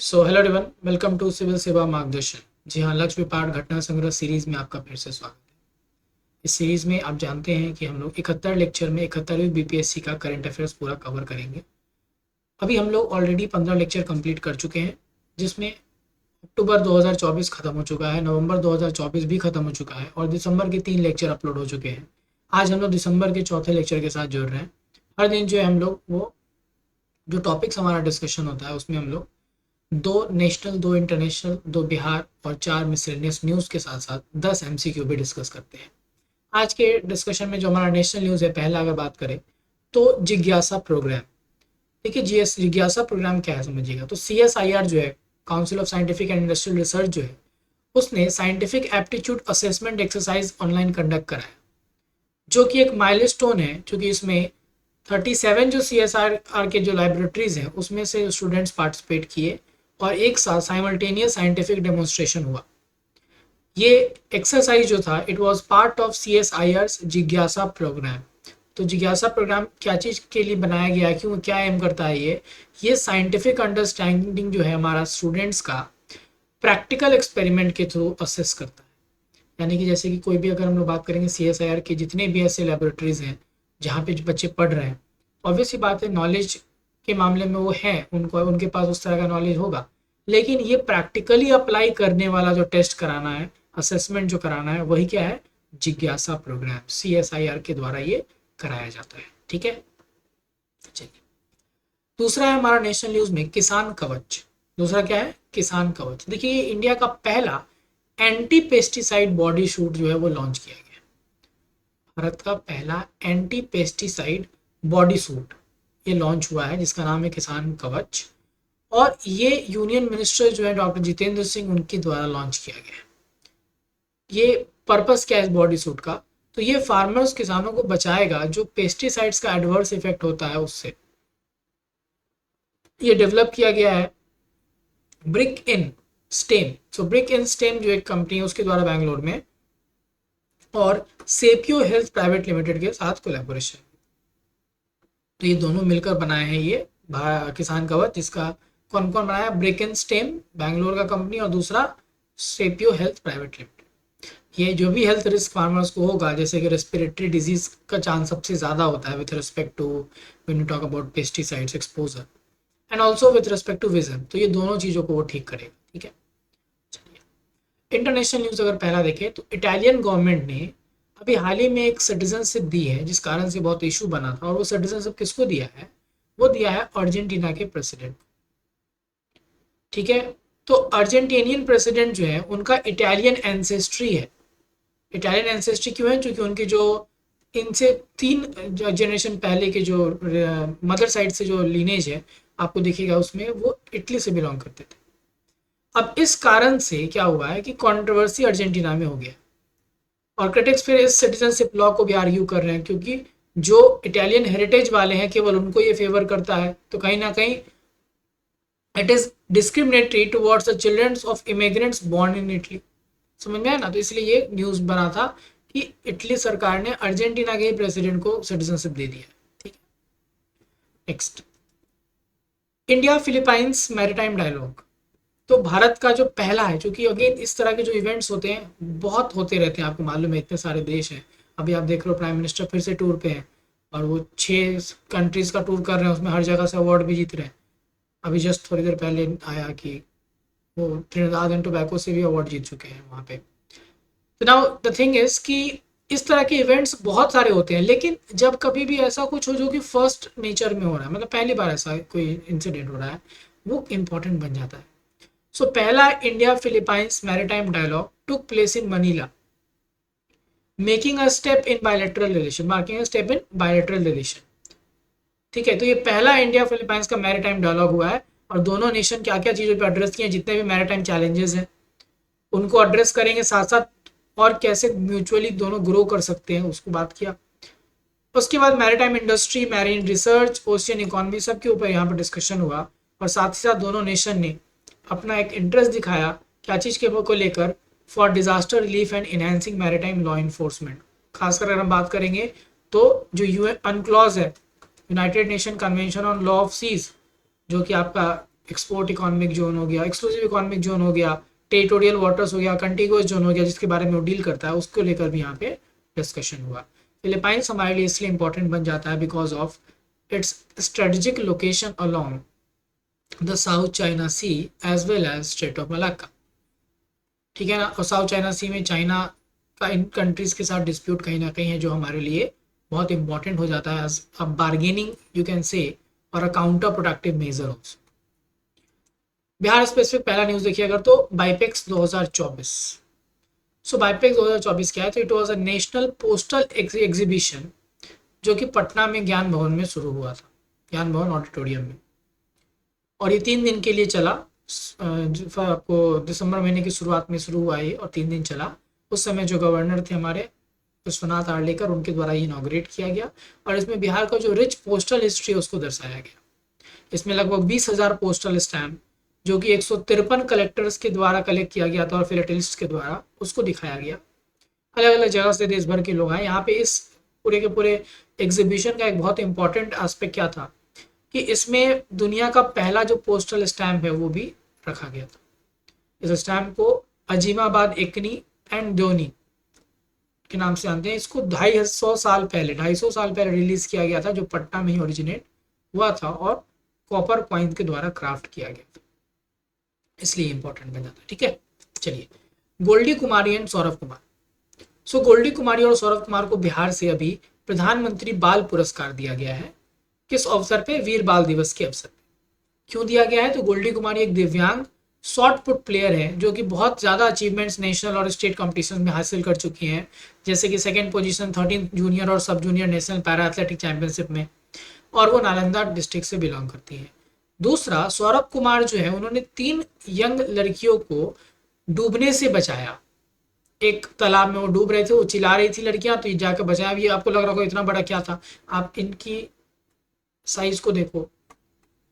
So hello everyone, welcome to civil Seva Margdarshan. जी हाँ, लक्ष्य विपाठ घटना संग्रह सीरीज में आपका फिर से स्वागत है। इस सीरीज में आप जानते हैं कि हम लोग 71 लेक्चर में 71वीं बीपीएससी का करंट अफेयर्स पूरा कवर करेंगे। अभी हम लोग ऑलरेडी 15 लेक्चर कंप्लीट कर चुके हैं, जिसमें अक्टूबर 2024 खत्म हो चुका है, नवंबर 2024 भी खत्म हो चुका है और दिसंबर के 3 लेक्चर अपलोड हो चुके हैं। आज हम लोग दिसंबर के चौथे लेक्चर के साथ जुड़ रहे हैं। हर दिन जो है हम लोग वो जो टॉपिक्स हमारा डिस्कशन होता है उसमें हम लोग 2 नेशनल, 2 इंटरनेशनल, 2 बिहार और 4 मिसलेनियस न्यूज़ के साथ साथ 10 एमसीक्यू भी डिस्कस करते हैं। आज के डिस्कशन में जो हमारा नेशनल न्यूज़ है, पहला अगर बात करें तो जिज्ञासा प्रोग्राम। देखिए, जीएस जिज्ञासा प्रोग्राम क्या है समझिएगा। तो सीएसआईआर जो है, council of scientific and industrial research जो है, उसने scientific aptitude assessment exercise online conduct कराया, जो कि एक माइलस्टोन है। क्योंकि इसमें 37 जो सीएसआईआर के जो लाइब्रेटरीज हैं उसमें से स्टूडेंट्स पार्टिसिपेट किए और एक साथ साइमल्टेनियस साइंटिफिक डेमोन्स्ट्रेशन हुआ। ये एक्सरसाइज जो था, it was part of CSIR जिज्ञासा प्रोग्राम। तो जिज्ञासा प्रोग्राम क्या चीज़ के लिए बनाया गया है, क्यों, क्या एम करता है ये साइंटिफिक अंडरस्टैंडिंग जो है हमारा स्टूडेंट्स का प्रैक्टिकल एक्सपेरिमेंट के थ्रू असेस करता है। यानी कि जैसे कि कोई भी, अगर हम लोग बात करेंगे सीएसआईआर के जितने भी ऐसे लेबोरेटरीज हैं जहाँ पे बच्चे पढ़ रहे हैं, ऑब्वियसली बात है नॉलेज के मामले में वो है, उनको उनके पास उस तरह का नॉलेज होगा। लेकिन ये प्रैक्टिकली अप्लाई करने वाला जो टेस्ट कराना है, असेसमेंट जो कराना है, वही क्या है, जिज्ञासा प्रोग्राम सीएसआईआर के द्वारा ये कराया जाता है। ठीक है, चलिए। दूसरा है हमारा नेशनल न्यूज में किसान कवच। दूसरा क्या है, किसान कवच। देखिए, इंडिया का पहला एंटी पेस्टिसाइड बॉडी सूट जो है वो लॉन्च किया गया। भारत का पहला एंटी पेस्टिसाइड बॉडी सूट ये लॉन्च हुआ है, जिसका नाम है किसान कवच। और ये यूनियन मिनिस्टर जो है डॉक्टर जितेंद्र सिंह, उनके द्वारा लॉन्च किया गया है। ये पर्पस क्या है इस बॉडी सूट का, तो ये फार्मर्स, किसानों को बचाएगा जो पेस्टिसाइड्स का एडवर्स इफेक्ट होता है उससे। ये डेवलप किया गया है ब्रिक इन स्टेम। सो ब्रिक इन स्टेम जो एक कंपनी है उसके द्वारा बैंगलोर में, और सेपियो हेल्थ प्राइवेट लिमिटेड के साथ कोलैबोरेशन। तो ये दोनों मिलकर बनाए हैं ये किसान कवच, जिसका कौन कौन बनाया, ब्रिक इन स्टेम बैंगलोर का कंपनी और दूसरा सेपियो हेल्थ प्राइवेट लिमिटेड। ये जो भी हेल्थ रिस्क फार्मर्स को होगा, जैसे कि रेस्पिरेटरी डिजीज का चांस सबसे ज़्यादा होता है with respect to when you talk about pesticides exposure, and also with respect to vision, तो ये दोनों चीज़ों को वो ठीक करेगा। ठीक है, चलिए। इंटरनेशनल न्यूज़ अगर पहला देखें तो इटालियन गवर्नमेंट ने अभी हाल ही में एक सिटीजनशिप दी है, जिस कारण से बहुत इशू बना था। और वो सिटीजनशिप किसको दिया है, वो दिया है अर्जेंटीना के प्रेसिडेंट। ठीक है, तो अर्जेंटीनियन प्रेसिडेंट जो है उनका इटालियन एंसेस्ट्री है। इटालियन एंसेस्ट्री क्यों है, क्योंकि उनकी जो इनसे 3 जनरेशन पहले के जो मदर साइड से जो लीनेज है आपको दिखेगा उसमें, वो इटली से बिलोंग करते थे। अब इस कारण से क्या हुआ है कि कंट्रोवर्सी अर्जेंटीना में हो गया, और क्रिटिक्स फिर इस सिटीजनशिप लॉ को भी आर्ग्यू कर रहे हैं, क्योंकि जो इटालियन हेरिटेज वाले हैं केवल उनको ये फेवर करता है। तो कहीं ना कहीं it is discriminatory towards the children of immigrants born in Italy. समझ में आया ना। तो इसलिए ये न्यूज बना था कि इटली सरकार ने अर्जेंटीना के प्रेसिडेंट को सिटीजनशिप दे दिया। ठीक है, next, India Philippines maritime dialogue. तो भारत का जो पहला है, क्योंकि अगेन इस तरह के जो इवेंट्स होते हैं बहुत होते रहते हैं, आपको मालूम है इतने सारे देश हैं। अभी आप देख रहे हो प्राइम मिनिस्टर फिर से टूर पे हैं, और वो 6 कंट्रीज का टूर कर रहे हैं, उसमें हर जगह से अवार्ड भी जीत रहे हैं। अभी जस्ट थोड़ी देर पहले आया कि वो ट्रिनिदाद एंड टोबैको से भी अवार्ड जीत चुके हैं वहाँ पे। तो नाउ द थिंग इज कि इस तरह के इवेंट्स बहुत सारे होते हैं, लेकिन जब कभी भी ऐसा कुछ हो जो कि फर्स्ट नेचर में हो रहा है, मतलब पहली बार ऐसा कोई इंसिडेंट हो रहा है, वो इम्पोर्टेंट बन जाता है। सो पहला India Philippines maritime dialogue took place in Manila, making a step in bilateral relation, marking a step in bilateral relation. ठीक है, तो ये पहला इंडिया फिलीपाइंस का मैरीटाइम डायलॉग हुआ है, और दोनों नेशन क्या क्या चीज़ों पर एड्रेस किए, जितने भी मैरीटाइम चैलेंजेस हैं उनको एड्रेस करेंगे, साथ साथ और कैसे म्यूचुअली दोनों ग्रो कर सकते हैं उसको बात किया। उसके बाद maritime industry, marine research, ocean economy, सब के ऊपर यहाँ पर डिस्कशन हुआ। और साथ ही साथ दोनों नेशन ने अपना एक इंटरेस्ट दिखाया क्या चीज़ के को लेकर, for disaster relief and enhancing maritime law enforcement. खासकर अगर हम बात करेंगे तो जो यूएन अनक्लॉज है, United Nation convention on law of seas, जो कि आपका एक्सपोर्ट इकोनॉमिक जोन हो गया, एक्सक्लूसिव इकोनॉमिक जोन हो गया, टेरिटोरियल वाटर्स हो गया, कंटिगुअस जोन हो गया जिसके बारे में वो डील करता है, उसको लेकर भी यहाँ पे डिस्कशन हुआ। फिलीपाइंस हमारे लिए इसलिए इंपॉर्टेंट बन जाता है because of its strategic location along the South China Sea as well as Strait of Malacca. ठीक है ना, और साउथ चाइना सी में चाइना का इन कंट्रीज के साथ डिस्प्यूट कहीं ना कहीं है जो हमारे लिए बहुत इंपॉर्टेंट हो जाता है as a bargaining you can say और a counterproductive measure also. Bihar specific पहला न्यूज देखिए अगर तो बाइपेक्स 2024। सो बाइपेक्स 2024 क्या है, तो it was a national postal exhibition जो कि पटना में ज्ञान भवन में शुरू हुआ था, ज्ञान भवन ऑडिटोरियम में, और ये 3 दिन के लिए चला। आपको दिसंबर महीने की शुरुआत में शुरू हुआ ये और 3 दिन चला। उस समय जो गवर्नर थे हमारे विश्वनाथ आर्लेकर, उनके द्वारा ये इनॉग्रेट किया गया और इसमें बिहार का जो रिच पोस्टल हिस्ट्री है उसको दर्शाया गया। इसमें लगभग 20,000 पोस्टल स्टैम्प जो कि 153 कलेक्टर्स के द्वारा कलेक्ट किया गया था और फिलेटेलिस्ट के द्वारा, उसको दिखाया गया। अलग अलग जगह से देश भर के लोग आए यहाँ पे। इस पूरे के पूरे एग्जीबिशन का एक बहुत इंपॉर्टेंट एस्पेक्ट क्या था कि इसमें दुनिया का पहला जो पोस्टल स्टैम्प है वो भी रखा गया था। इस स्टैम्प को अजीमाबाद एकनी एंड दोनी के नाम से जानते हैं। इसको 250 साल पहले रिलीज किया गया था जो पटना में ही ओरिजिनेट हुआ था और कॉपर कॉइन के द्वारा क्राफ्ट किया गया था, इसलिए इंपॉर्टेंट बन जाता है। ठीक है, चलिए गोल्डी कुमारी एंड सौरभ कुमार। सो गोल्डी कुमारी और सौरभ कुमार को बिहार से अभी प्रधानमंत्री बाल पुरस्कार दिया गया है। किस अवसर पे? वीर बाल दिवस के अवसर पे। क्यों दिया गया है? तो गोल्डी कुमारी एक दिव्यांग शॉर्ट पुट प्लेयर है जो कि बहुत ज़्यादा अचीवमेंट्स नेशनल और स्टेट कॉम्पिटिशन में हासिल कर चुकी हैं, जैसे कि सेकंड पोजीशन 13 जूनियर और सब junior national para athletic championship में, और वो नालंदा डिस्ट्रिक्ट से बिलोंग करती है। दूसरा, सौरभ कुमार जो है उन्होंने 3 यंग लड़कियों को डूबने से बचाया। एक तालाब में वो डूब रहे थे, वो चिल्ला रही थी लड़कियां, तो ये जाकर बचाया। ये आपको लग रहा होगा इतना बड़ा क्या था, आप इनकी साइज को देखो,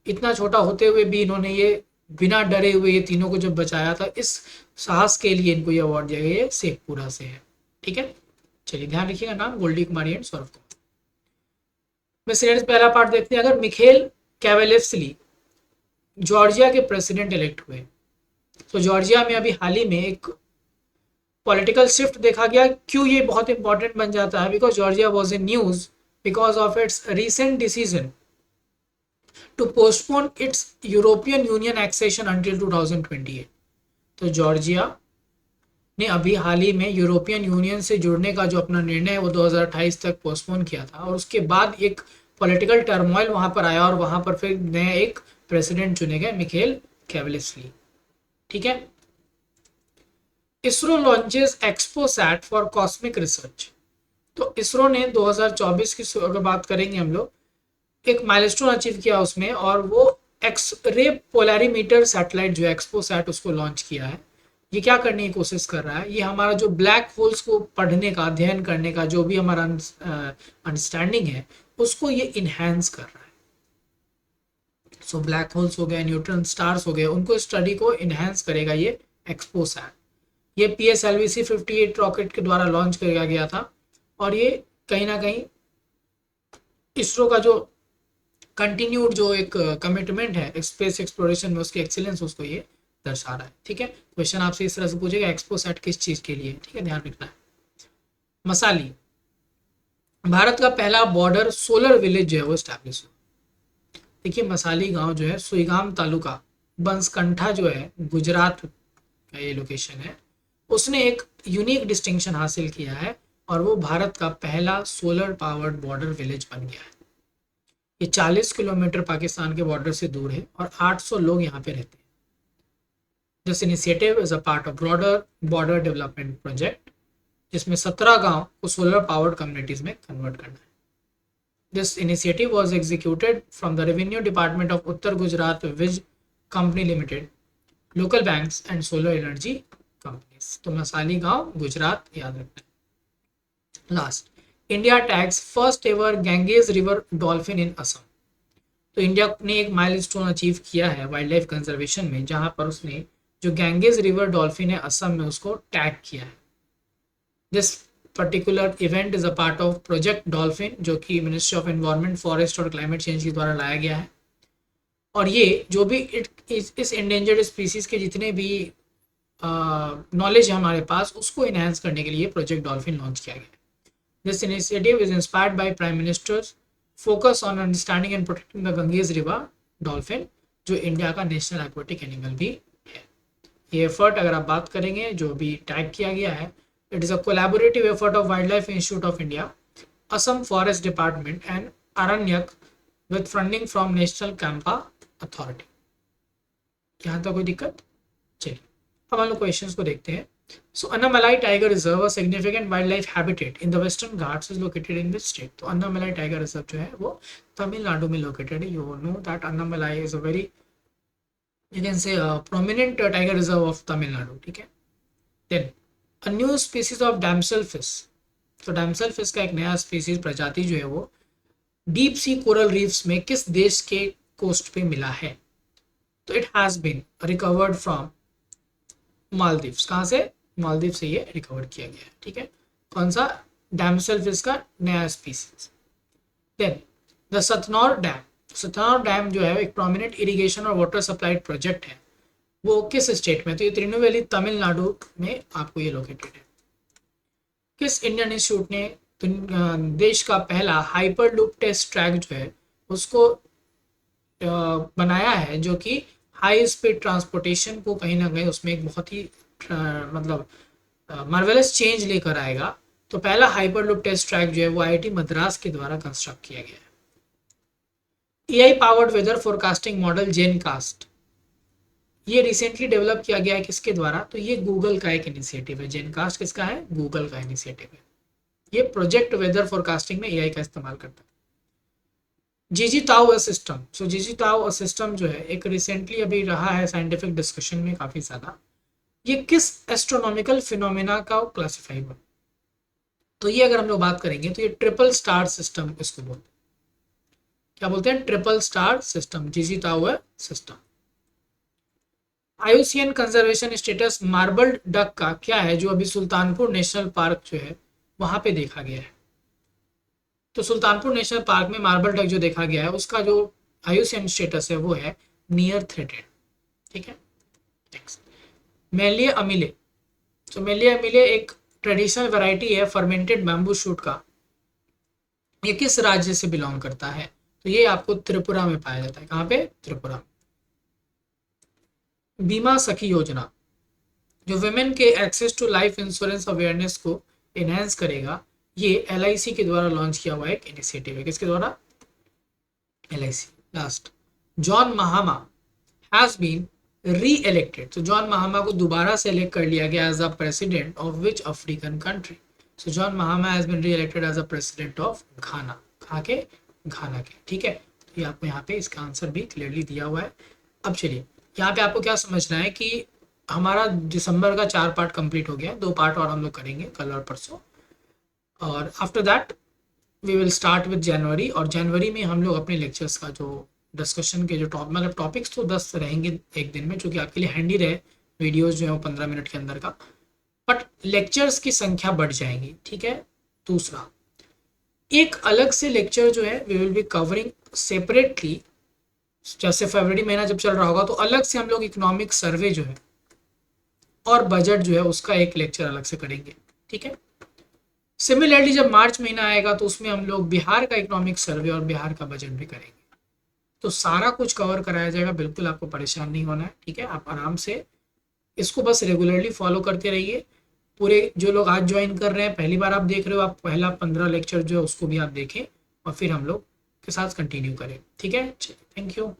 इतना छोटा होते हुए भी इन्होंने ये बिना डरे हुए ये तीनों को जब बचाया था, इस साहस के लिए इनको ये अवार्ड दिया गया। ये शेखपुरा से है। ठीक है, चलिए ध्यान रखिएगा नाम गोल्डी कुमारी एंड सौरभ कुमार। में पहला पार्ट देखते हैं। अगर मिखेल कैवेलेस्ली जॉर्जिया के प्रेसिडेंट इलेक्ट हुए, तो जॉर्जिया में अभी हाल ही में एक पॉलिटिकल शिफ्ट देखा गया। क्यों ये बहुत इंपॉर्टेंट बन जाता है? Because Georgia was in news because of its recent decision to postpone its European Union accession until 2028। तो जॉर्जिया ने अभी हाल ही में यूरोपियन यूनियन से जुड़ने का जो अपना निर्णय है वो 2028 तक पोस्टपोन किया था, और उसके बाद एक पॉलिटिकल टर्मोइल वहां पर आया और वहां पर फिर नए एक प्रेसिडेंट चुने गए, मिखेल कैवेलेस्ली। ठीक है, ISRO launches XPoSat for cosmic research. तो इसरो ने 2024 की अगर बात करेंगे हम लोग, एक माइलस्टोन अचीव किया उसमें, और वो एक्स रे पोलैरीमीटर सैटेलाइट जो एक्सपोसैट उसको लॉन्च किया है। ये क्या करने की कोशिश कर रहा है? ये हमारा जो ब्लैक होल्स को पढ़ने का, अध्ययन करने का जो भी हमारा अंडरस्टैंडिंग है उसको ये इनहेंस कर रहा है। सो ब्लैक होल्स हो गए, न्यूट्रॉन स्टार्स हो गए, उनको स्टडी को इनहेंस करेगा ये एक्सपोसैट। ये PSLV-C 58 रॉकेट के द्वारा लॉन्च किया गया था, और ये कहीं ना कहीं इसरो का जो कंटिन्यूड जो एक कमिटमेंट है स्पेस एक्सप्लोरेशन में, उसकी एक्सीलेंस, उसको ये दर्शा रहा है। ठीक है, क्वेश्चन आपसे इस तरह से पूछेगा एक्सपोसैट किस चीज के लिए। ठीक है, ध्यान रखना है। मसाली, भारत का पहला बॉर्डर सोलर विलेज जो है वो स्टैब्लिश हुआ। देखिए मसाली गांव जो है सुईगाम तालुका, बंसकंठा जो है गुजरात का ये लोकेशन है, उसने एक यूनिक डिस्टिंक्शन हासिल किया है और वो भारत का पहला सोलर पावर्ड बॉर्डर विलेज बन गया है। ये 40 किलोमीटर पाकिस्तान के बॉर्डर से दूर है और 800 लोग यहाँ पे रहते हैं। This initiative is a part of broader border development project, जिसमें 17 गांव को सोलर पावर्ड कम्युनिटीज में कन्वर्ट करना है। This initiative was executed from the revenue department of Uttar Gujarat Vij company limited, local banks and solar energy companies. तो मसाली गांव गुजरात याद रखना है। Last, India tags first ever Ganges river dolphin in Assam. तो इंडिया ने एक माइलस्टोन अचीव किया है वाइल्ड लाइफ कंजर्वेशन में, जहां पर उसने जो गैंगेज रिवर डॉल्फिन है असम में उसको टैग किया है। This particular event is a part of project dolphin, जो कि मिनिस्ट्री ऑफ एनवायरनमेंट, फॉरेस्ट और क्लाइमेट चेंज के द्वारा लाया गया है। और ये जो भी इस इंडेंजर्ड स्पीसीज के जितने भी नॉलेज है हमारे पास, उसको इनहेंस करने के लिए प्रोजेक्ट डॉल्फिन लॉन्च किया गया। This initiative is inspired by prime ministers focus on understanding and protecting the Ganges river dolphin, जो इंडिया का नेशनल एक्वेटिक एनिमल भी है। ये एफर्ट अगर आप बात करेंगे जो भी टैग किया गया है, it is a collaborative effort of wild life institute of India, Assam forest department and Aranyak with funding from national Campa authority. यहाँ तक कोई दिक्कत? चलिए अब हम लोग क्वेश्चंस को देखते हैं। So Annamalai Tiger Reserve, a significant wildlife habitat in the Western Ghats, is located in which state? तो अन्नामलाई टाइगर रिजर्व जो है वो तमिलनाडु में लोकेटेड है। You know that Annamalai is a very, you can say prominent tiger reserve of Tamil Nadu, ठीक है। Then a new species of damselfish, तो damselfish का एक नया स्पीसीज प्रजाति जो है वो डीप सी कोरल रीफ्स में किस देश के कोस्ट पे मिला है? तो it has been recovered from Maldives. कहाँ से? मालदीव से ये रिकवर किया गया है, ठीक है। कौन सा? डैमसेल फिश का नया species. Then the Sathanur dam, Sathanur dam जो है एक प्रोमिनेंट इरिगेशन और वाटर सप्लाई प्रोजेक्ट है, वो किस स्टेट में? तो ये तिरुनेलवेली तमिलनाडु में आपको ये लोकेटेड है। किस इंडियन इंस्टीट्यूट ने देश का पहला हाइपरलूप टेस्ट ट्रैक जो है उसको बनाया है, जो कि हाई स्पीड ट्रांसपोर्टेशन को कहीं ना कहीं उसमें एक बहुत ही मतलब मार्वेलस चेंज लेकर आएगा। तो पहला हाइपरलूप टेस्ट ट्रैक जो है वो आईआईटी मद्रास के द्वारा कंस्ट्रक्ट किया गया है। AI powered weather forecasting model GenCast, ये रिसेंटली डेवलप किया गया है किसके द्वारा? तो ये गूगल का एक इनिशिएटिव है। जेनकास्ट किसका है? गूगल का इनिशिएटिव है। ये प्रोजेक्ट वेदर फोरकास्टिंग में एआई का इस्तेमाल करता है। जीजीताओ सिस्टम, सो जीजीताओ सिस्टम जो है एक रिसेंटली अभी रहा है साइंटिफिक डिस्कशन में काफी ज्यादा। ये किस एस्ट्रोनॉमिकल फिनोमेना का क्लासिफाई हुआ? तो ये अगर हम लोग बात करेंगे तो ये ट्रिपल स्टार सिस्टम इसको बोलते हैं। क्या बोलते हैं? Triple star system, GG Tau system. IUCN conservation status marble duck का क्या है, जो अभी सुल्तानपुर नेशनल पार्क जो है वहां पे देखा गया है? तो सुल्तानपुर नेशनल पार्क में मार्बल डक जो देखा गया है उसका जो आईयूसीएन स्टेटस है वो है नियर थ्रेटेड, ठीक है। नेक्स्ट, मेलिया अमिले, तो मेलिया अमिले एक ट्रेडिशनल वैरायटी है फर्मेंटेड बैम्बू शूट का। ये किस राज्य से बिलोंग करता है? तो ये आपको त्रिपुरा में पाया जाता है। कहाँ पे? त्रिपुरा। बीमा सखी योजना जो वुमेन के access to life insurance awareness को एनहेंस करेगा, ये एलआईसी के द्वारा लॉन्च किया हुआ एक इनिशिएटिव है। किसके द्वारा? LIC. Last, John Mahama has been reelected, तो जॉन महामा को दोबारा से इलेक्ट कर लिया गया as a president of which African country? So John Mahama has been reelected as a president of Ghana. कहाँ के? घाना के, ठीक है। तो ये आपको यहाँ पे इसका आंसर भी क्लियरली दिया हुआ है। अब चलिए यहाँ पे आपको क्या समझना है कि हमारा दिसंबर का 4 पार्ट कंप्लीट हो गया, 2 पार्ट और हम लोग करेंगे कल और परसों, और after that we will start with January. और जनवरी में हम लोग अपने लेक्चर्स का जो डिस्कशन के जो मतलब टॉपिक्स तो 10 रहेंगे एक दिन में, जो कि आपके लिए हैंडी रहे, वीडियोस जो है वो 15 मिनट के अंदर का, बट लेक्चर्स की संख्या बढ़ जाएंगी, ठीक है। दूसरा, एक अलग से लेक्चर जो है we will be covering separately, जैसे फरवरी महीना जब चल रहा होगा तो अलग से हम लोग इकोनॉमिक सर्वे जो है और बजट जो है उसका एक लेक्चर अलग से करेंगे, ठीक है। सिमिलरली जब मार्च महीना आएगा तो उसमें हम लोग बिहार का इकोनॉमिक सर्वे और बिहार का बजट भी करेंगे। तो सारा कुछ कवर कराया जाएगा, बिल्कुल आपको परेशान नहीं होना है, ठीक है। आप आराम से इसको बस रेगुलरली फॉलो करते रहिए। पूरे जो लोग आज ज्वाइन कर रहे हैं, पहली बार आप देख रहे हो, आप पहला 15 लेक्चर जो है उसको भी आप देखें और फिर हम लोग के साथ कंटिन्यू करें, ठीक है। Thank you.